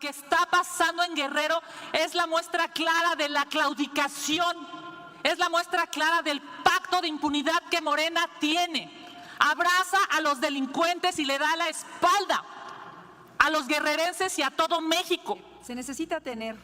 que está pasando en Guerrero es la muestra clara de la claudicación, es la muestra clara del pacto de impunidad que Morena tiene. Abraza a los delincuentes y le da la espalda a los guerrerenses y a todo México. Se necesita tener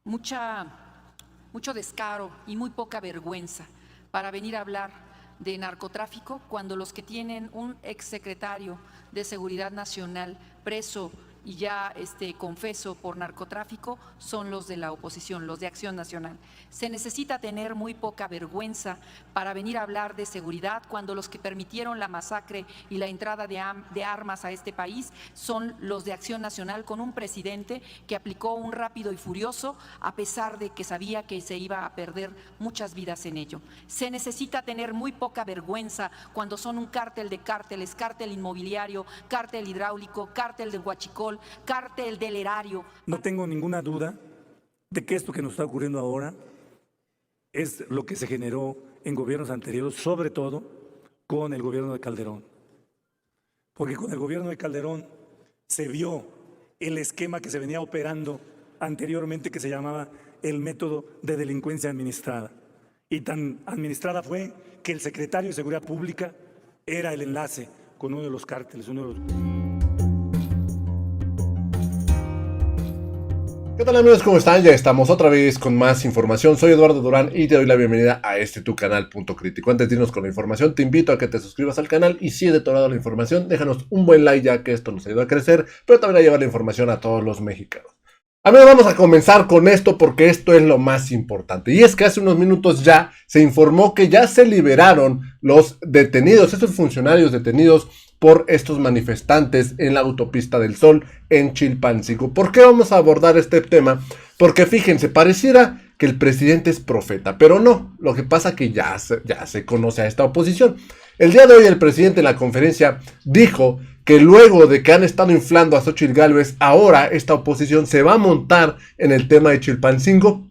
mucho descaro y muy poca vergüenza para venir a hablar de narcotráfico cuando los que tienen un exsecretario de Seguridad Nacional preso y ya confeso por narcotráfico son los de la oposición, los de Acción Nacional. Se necesita tener muy poca vergüenza para venir a hablar de seguridad cuando los que permitieron la masacre y la entrada de armas a este país son los de Acción Nacional, con un presidente que aplicó un rápido y furioso a pesar de que sabía que se iba a perder muchas vidas en ello. Se necesita tener muy poca vergüenza cuando son un cártel de cárteles, cártel inmobiliario, cártel hidráulico, cártel de huachicol, cártel del erario. No tengo ninguna duda de que esto que nos está ocurriendo ahora es lo que se generó en gobiernos anteriores, sobre todo con el gobierno de Calderón. Porque con el gobierno de Calderón se vio el esquema que se venía operando anteriormente, que se llamaba el método de delincuencia administrada. Y tan administrada fue que el secretario de Seguridad Pública era el enlace con uno de los cárteles, ¿Qué tal, amigos? ¿Cómo están? Ya estamos otra vez con más información. Soy Eduardo Durán y te doy la bienvenida a tu canal Punto Crítico. Antes de irnos con la información, te invito a que te suscribas al canal y si de tu lado la información, déjanos un buen like ya que esto nos ayuda a crecer, pero también a llevar la información a todos los mexicanos. Amigos, vamos a comenzar con esto porque esto es lo más importante. Y es que hace unos minutos ya se informó que ya se liberaron los detenidos, estos funcionarios detenidos por estos manifestantes en la autopista del Sol en Chilpancingo. ¿Por qué vamos a abordar este tema? Porque fíjense, pareciera que el presidente es profeta, pero no. Lo que pasa es que ya se conoce a esta oposición. El día de hoy el presidente en la conferencia dijo que luego de que han estado inflando a Xóchitl Gálvez, ahora esta oposición se va a montar en el tema de Chilpancingo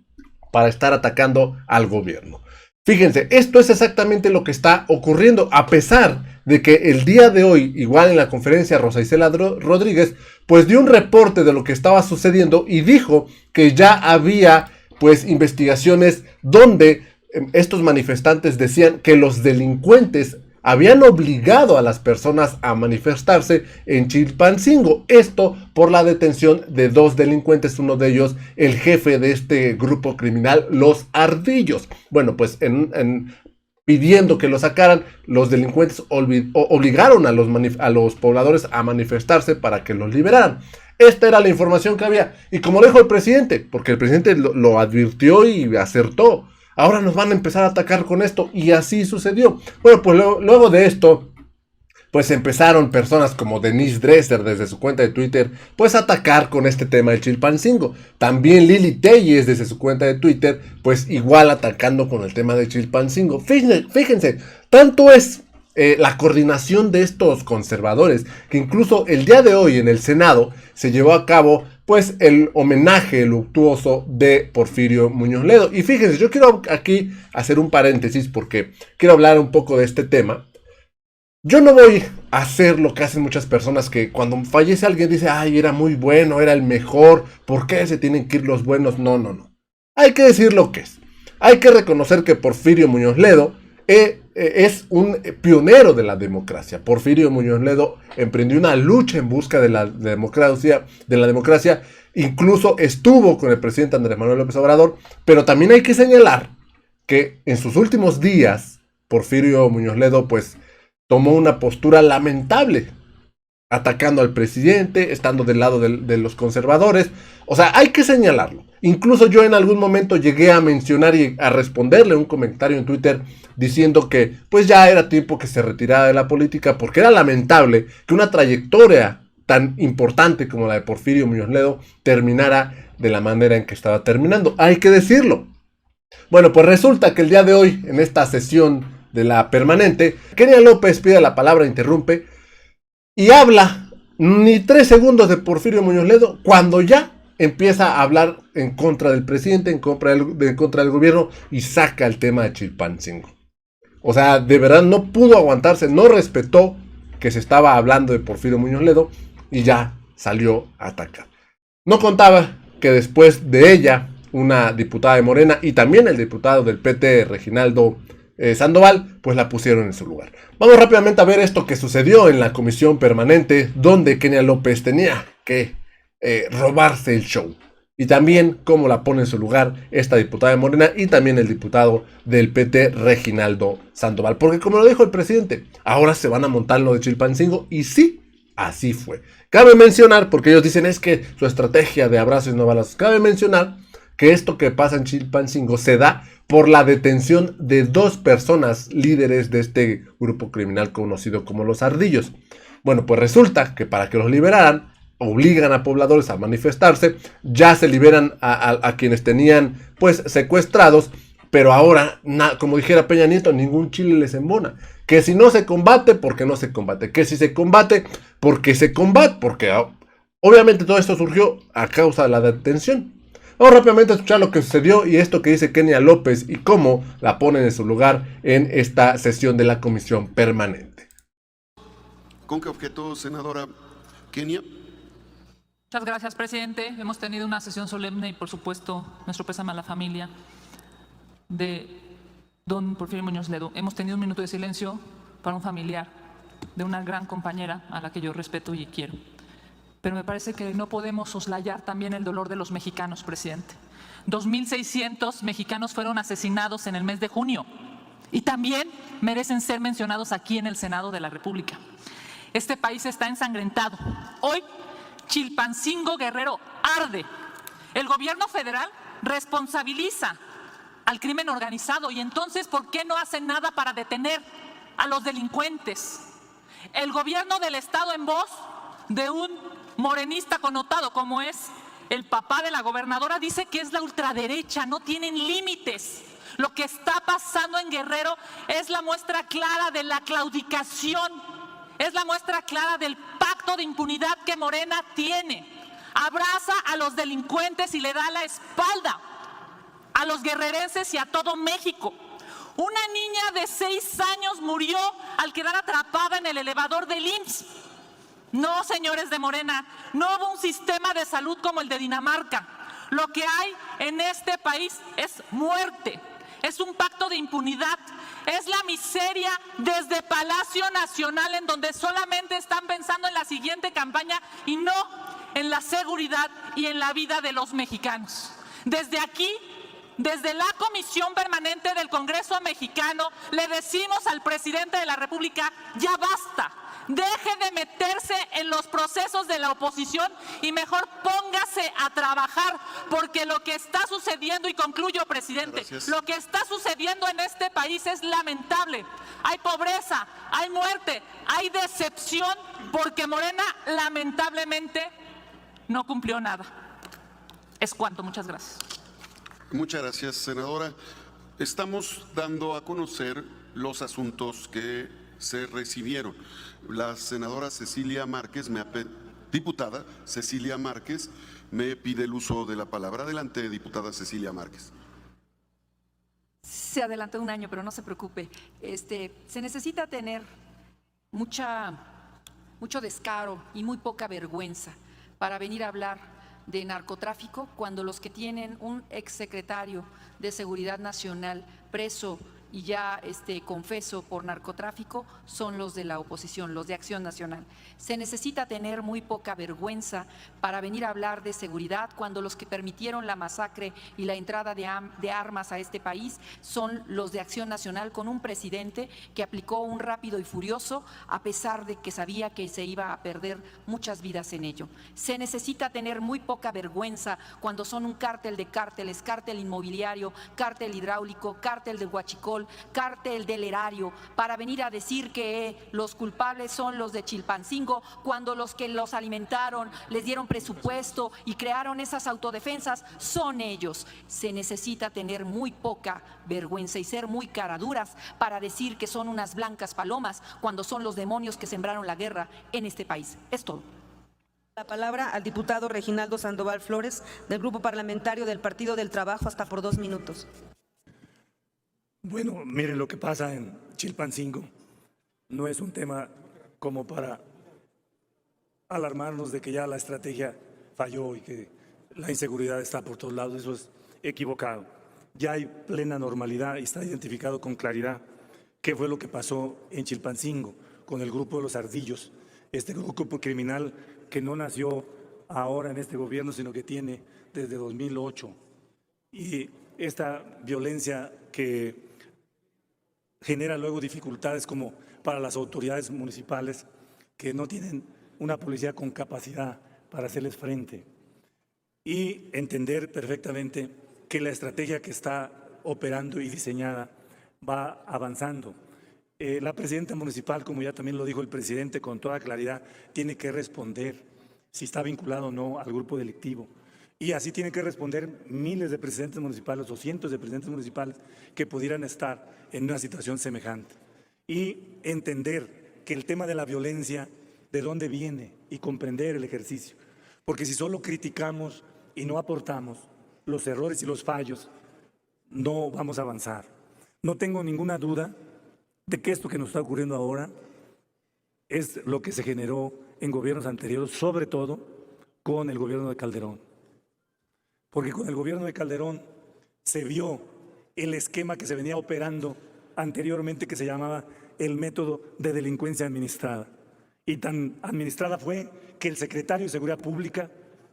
para estar atacando al gobierno. Fíjense, esto es exactamente lo que está ocurriendo, a pesar de que el día de hoy, igual en la conferencia, Rosa Isela Rodríguez, pues dio un reporte de lo que estaba sucediendo y dijo que ya había, pues, investigaciones donde estos manifestantes decían que los delincuentes habían obligado a las personas a manifestarse en Chilpancingo. Esto por la detención de dos delincuentes, uno de ellos el jefe de este grupo criminal, los Ardillos. Bueno, pues pidiendo que lo sacaran, los delincuentes obligaron a los pobladores a manifestarse para que los liberaran. Esta era la información que había. Y como lo dijo el presidente, porque el presidente lo advirtió y acertó, ahora nos van a empezar a atacar con esto, y así sucedió. Bueno, pues luego de esto, pues empezaron personas como Denise Dresser desde su cuenta de Twitter, pues a atacar con este tema del Chilpancingo. También Lili Telles desde su cuenta de Twitter, pues igual atacando con el tema de Chilpancingo. Fíjense, tanto es la coordinación de estos conservadores, que incluso el día de hoy en el Senado se llevó a cabo pues el homenaje luctuoso de Porfirio Muñoz Ledo. Y fíjense, yo quiero aquí hacer un paréntesis porque quiero hablar un poco de este tema. Yo no voy a hacer lo que hacen muchas personas, que cuando fallece alguien dice, ay, era muy bueno, era el mejor, ¿por qué se tienen que ir los buenos? No. Hay que decir lo que es. Hay que reconocer que Porfirio Muñoz Ledo es un pionero de la democracia. Porfirio Muñoz Ledo emprendió una lucha en busca de la democracia, incluso estuvo con el presidente Andrés Manuel López Obrador, pero también hay que señalar que en sus últimos días, Porfirio Muñoz Ledo, pues, tomó una postura lamentable, atacando al presidente, estando del lado de los conservadores. O sea, hay que señalarlo. Incluso yo en algún momento llegué a mencionar y a responderle un comentario en Twitter diciendo que pues ya era tiempo que se retirara de la política, porque era lamentable que una trayectoria tan importante como la de Porfirio Muñoz Ledo terminara de la manera en que estaba terminando. Hay que decirlo. Bueno, pues resulta que el día de hoy, en esta sesión de la permanente, Kenia López pide la palabra, interrumpe y habla ni 3 segundos de Porfirio Muñoz Ledo, cuando ya empieza a hablar en contra del presidente, en contra del gobierno, y saca el tema de Chilpancingo. O sea, de verdad no pudo aguantarse, no respetó que se estaba hablando de Porfirio Muñoz Ledo y ya salió a atacar. No contaba que después de ella, una diputada de Morena y también el diputado del PT, Reginaldo Sandoval, pues la pusieron en su lugar. Vamos rápidamente a ver esto que sucedió en la comisión permanente, donde Kenia López tenía que robarse el show. Y también cómo la pone en su lugar esta diputada de Morena y también el diputado del PT, Reginaldo Sandoval. Porque como lo dijo el presidente, ahora se van a montar lo de Chilpancingo, y sí, así fue. Cabe mencionar, porque ellos dicen es que su estrategia de abrazos y no balazos, cabe mencionar que esto que pasa en Chilpancingo se da por la detención de 2 personas líderes de este grupo criminal conocido como los Ardillos. Bueno, pues resulta que para que los liberaran, obligan a pobladores a manifestarse, ya se liberan a quienes tenían pues secuestrados, pero ahora, como dijera Peña Nieto, ningún chile les embona. Que si no se combate, porque no se combate. Que si se combate, porque se combate. Porque obviamente todo esto surgió a causa de la detención. Vamos rápidamente a escuchar lo que sucedió y esto que dice Kenia López y cómo la ponen en su lugar en esta sesión de la comisión permanente. ¿Con qué objeto, senadora Kenia? Muchas gracias, presidente. Hemos tenido una sesión solemne y, por supuesto, nuestro pésame a la familia de don Porfirio Muñoz Ledo. Hemos tenido un minuto de silencio para un familiar de una gran compañera a la que yo respeto y quiero. Pero me parece que no podemos soslayar también el dolor de los mexicanos, presidente. 2.600 mexicanos fueron asesinados en el mes de junio y también merecen ser mencionados aquí en el Senado de la República. Este país está ensangrentado. Hoy, Chilpancingo, Guerrero, arde. El gobierno federal responsabiliza al crimen organizado y entonces, ¿por qué no hacen nada para detener a los delincuentes? El gobierno del estado, en voz de un morenista connotado como es el papá de la gobernadora, dice que es la ultraderecha, no tienen límites. Lo que está pasando en Guerrero es la muestra clara de la claudicación, es la muestra clara del pacto de impunidad que Morena tiene. Abraza a los delincuentes y le da la espalda a los guerrerenses y a todo México. Una niña de 6 años murió al quedar atrapada en el elevador del IMSS. No, señores de Morena, no hubo un sistema de salud como el de Dinamarca. Lo que hay en este país es muerte, es un pacto de impunidad, es la miseria desde Palacio Nacional, en donde solamente están pensando en la siguiente campaña y no en la seguridad y en la vida de los mexicanos. Desde aquí, desde la Comisión Permanente del Congreso Mexicano, le decimos al presidente de la República, ya basta. Deje de meterse en los procesos de la oposición y mejor póngase a trabajar, porque lo que está sucediendo, y concluyo, presidente, lo que está sucediendo en este país es lamentable. Hay pobreza, hay muerte, hay decepción, porque Morena lamentablemente no cumplió nada. Es cuanto. Muchas gracias. Muchas gracias, senadora. Estamos dando a conocer los asuntos que se recibieron. La senadora Cecilia Márquez, diputada Cecilia Márquez, me pide el uso de la palabra. Adelante, diputada Cecilia Márquez. Se adelantó un año, pero no se preocupe. Se necesita tener mucho descaro y muy poca vergüenza para venir a hablar de narcotráfico cuando los que tienen un exsecretario de Seguridad Nacional preso y ya confeso por narcotráfico son los de la oposición, los de Acción Nacional. Se necesita tener muy poca vergüenza para venir a hablar de seguridad cuando los que permitieron la masacre y la entrada de armas a este país son los de Acción Nacional, con un presidente que aplicó un rápido y furioso a pesar de que sabía que se iba a perder muchas vidas en ello. Se necesita tener muy poca vergüenza cuando son un cártel de cárteles, cártel inmobiliario, cártel hidráulico, cártel del huachicol, cártel del erario, para venir a decir que los culpables son los de Chilpancingo, cuando los que los alimentaron, les dieron presupuesto y crearon esas autodefensas son ellos. Se necesita tener muy poca vergüenza y ser muy caraduras para decir que son unas blancas palomas cuando son los demonios que sembraron la guerra en este país. Es todo. La palabra al diputado Reginaldo Sandoval Flores, del Grupo Parlamentario del Partido del Trabajo, hasta por 2 minutos. Bueno, miren, lo que pasa en Chilpancingo no es un tema como para alarmarnos de que ya la estrategia falló y que la inseguridad está por todos lados, eso es equivocado. Ya hay plena normalidad y está identificado con claridad qué fue lo que pasó en Chilpancingo con el grupo de los Ardillos, este grupo criminal que no nació ahora en este gobierno, sino que tiene desde 2008. Y esta violencia que genera luego dificultades como para las autoridades municipales que no tienen una policía con capacidad para hacerles frente. Y entender perfectamente que la estrategia que está operando y diseñada va avanzando. La presidenta municipal, como ya también lo dijo el presidente con toda claridad, tiene que responder si está vinculado o no al grupo delictivo. Y así tienen que responder miles de presidentes municipales o cientos de presidentes municipales que pudieran estar en una situación semejante. Y entender que el tema de la violencia, de dónde viene y comprender el ejercicio. Porque si solo criticamos y no aportamos los errores y los fallos, no vamos a avanzar. No tengo ninguna duda de que esto que nos está ocurriendo ahora es lo que se generó en gobiernos anteriores, sobre todo con el gobierno de Calderón. Porque con el gobierno de Calderón se vio el esquema que se venía operando anteriormente, que se llamaba el método de delincuencia administrada. Y tan administrada fue que el secretario de Seguridad Pública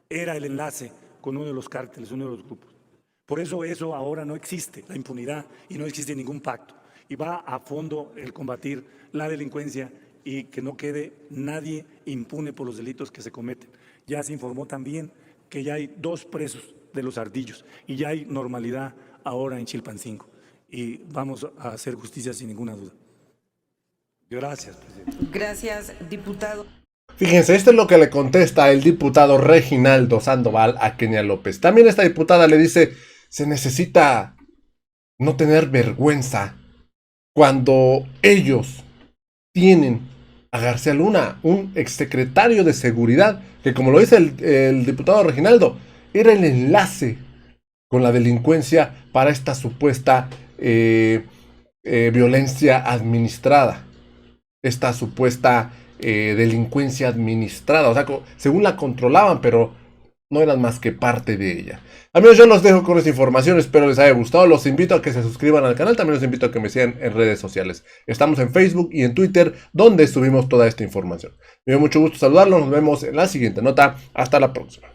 era el enlace con uno de los cárteles, uno de los grupos. Por eso ahora no existe la impunidad y no existe ningún pacto. Y va a fondo el combatir la delincuencia y que no quede nadie impune por los delitos que se cometen. Ya se informó también que ya hay 2 presos de los Ardillos y ya hay normalidad ahora en Chilpancingo. Y vamos a hacer justicia sin ninguna duda. Gracias, presidente. Gracias, diputado. Fíjense, esto es lo que le contesta el diputado Reginaldo Sandoval a Kenia López. También esta diputada le dice, se necesita no tener vergüenza cuando ellos tienen a García Luna, un exsecretario de seguridad, que como lo dice el diputado Reginaldo, era el enlace con la delincuencia para esta supuesta violencia administrada, esta supuesta delincuencia administrada, o sea, según la controlaban, pero no eran más que parte de ella. Amigos, yo los dejo con esta información, espero les haya gustado, los invito a que se suscriban al canal, también los invito a que me sigan en redes sociales. Estamos en Facebook y en Twitter, donde subimos toda esta información. Me dio mucho gusto saludarlos, nos vemos en la siguiente nota, hasta la próxima.